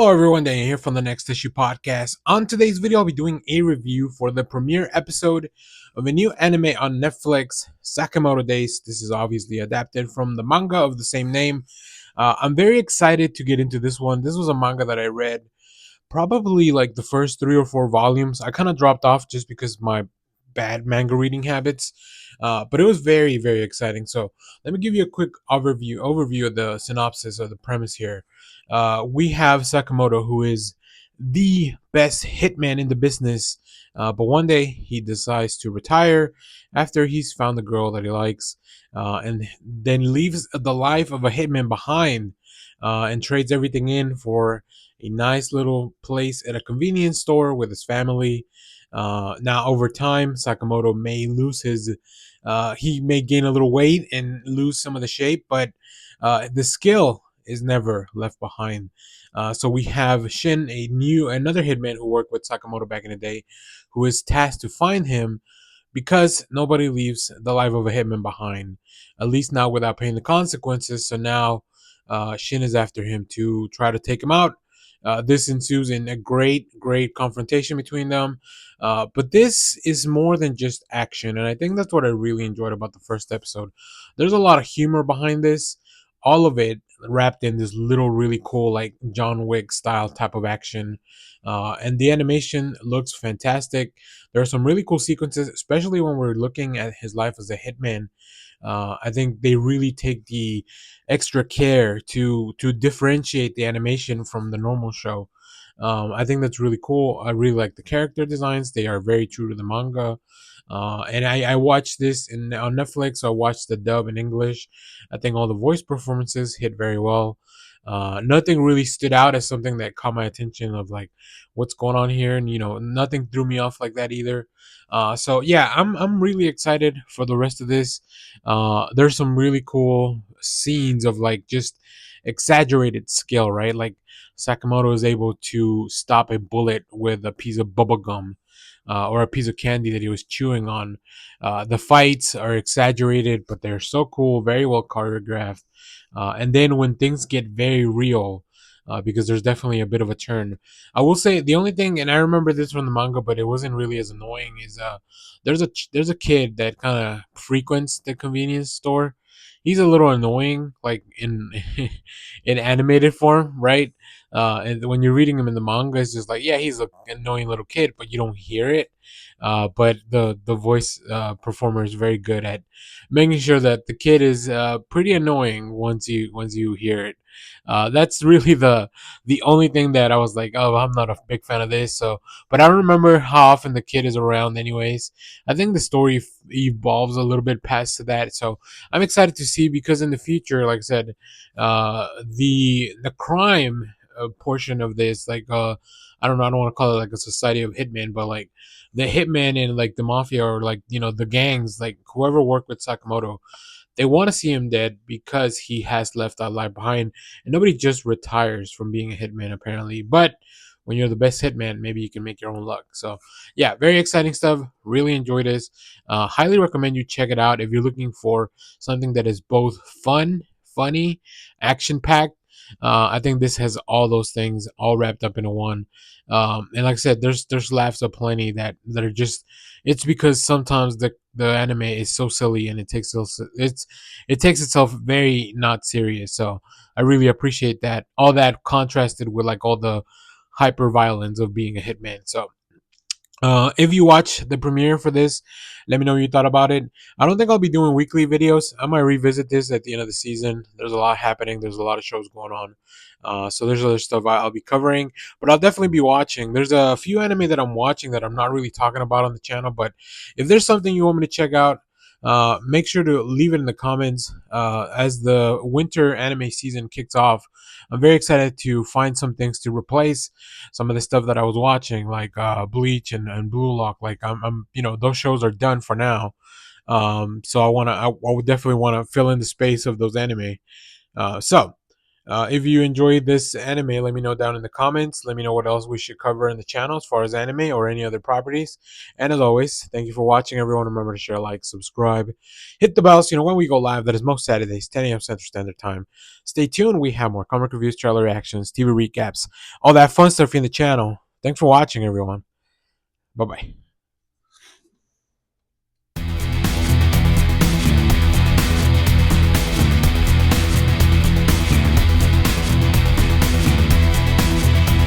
Hello everyone, Daniel here from the Next Issue Podcast. On today's video, I'll be doing a review for the premiere episode of a new anime on Netflix, Sakamoto Days. This is obviously adapted from the manga of the same name. I'm very excited to get into this one. This was a manga that I read probably like the first 3 or 4 volumes. I kind of dropped off just because of my bad manga reading habits, but it was very, very exciting. So let me give you a quick overview of the synopsis of the premise here. We have Sakamoto, who is the best hitman in the business, but one day he decides to retire after he's found the girl that he likes, and then leaves the life of a hitman behind, and trades everything in for a nice little place at a convenience store with his family. Now, over time, Sakamoto may lose his, he may gain a little weight and lose some of the shape, but the skill is never left behind. So we have Shin, another hitman who worked with Sakamoto back in the day, who is tasked to find him because nobody leaves the life of a hitman behind, at least not without paying the consequences. So now Shin is after him to try to take him out. This ensues in a great confrontation between them. But this is more than just action, and I think that's what I really enjoyed about the first episode. There's a lot of humor behind this, all of it wrapped in this little really cool, like John Wick style type of action. And the animation looks fantastic. There are some really cool sequences, especially when we're looking at his life as a hitman. I think they really take the extra care to differentiate the animation from the normal show. I think that's really cool. I really like the character designs; they are very true to the manga. And I watched this on Netflix. So I watched the dub in English. I think all the voice performances hit very well. Nothing really stood out as something that caught my attention of like what's going on here, and nothing threw me off like that either. So yeah, I'm really excited for the rest of this. There's some really cool scenes of like just exaggerated skill, right? Like Sakamoto is able to stop a bullet with a piece of bubble gum. Or a piece of candy that he was chewing on. The fights are exaggerated, but they're so cool, very well choreographed. And then when things get very real, because there's definitely a bit of a turn. I will say the only thing, and I remember this from the manga, but it wasn't really as annoying. Is there's a kid that kind of frequents the convenience store. He's a little annoying, like in in animated form, right? And when you're reading him in the manga, it's just like, yeah, he's an annoying little kid, but you don't hear it. But the voice performer is very good at making sure that the kid is pretty annoying once you hear it. That's really the only thing that I was like, oh, I'm not a big fan of this. So, but I don't remember how often the kid is around. Anyways, I think the story evolves a little bit past that. So I'm excited to see, because in the future, like I said, the crime portion of this, like I don't know, I don't want to call it like a society of hitmen, but like the hitman and like the mafia, or like the gangs, like whoever worked with Sakamoto, they want to see him dead because he has left that life behind, and nobody just retires from being a hitman apparently. But when you're the best hitman, maybe you can make your own luck. So yeah, very exciting stuff. Really enjoy this. Highly recommend you check it out if you're looking for something that is both fun, funny, action packed. I think this has all those things all wrapped up into one. And like I said, there's laughs aplenty that are just, it's because sometimes the anime is so silly, and it takes itself very not serious. So I really appreciate that, all that contrasted with like all the hyper violence of being a hitman. So if you watch the premiere for this, let me know what you thought about it. I don't think I'll be doing weekly videos. I might revisit this at the end of the season. There's a lot happening. There's a lot of shows going on. So there's other stuff I'll be covering, but I'll definitely be watching. There's a few anime that I'm watching that I'm not really talking about on the channel, but if there's something you want me to check out, make sure to leave it in the comments. As the winter anime season kicks off, I'm very excited to find some things to replace some of the stuff that I was watching, like Bleach and Blue Lock. Like I'm those shows are done for now. So I would definitely want to fill in the space of those anime. So If you enjoyed this anime, let me know down in the comments. Let me know what else we should cover in the channel as far as anime or any other properties. And as always, thank you for watching, everyone. Remember to share, like, subscribe, hit the bell so you know when we go live. That is most Saturdays, 10 a.m. Central Standard Time. Stay tuned. We have more comic reviews, trailer reactions, TV recaps, all that fun stuff in the channel. Thanks for watching, everyone. Bye bye.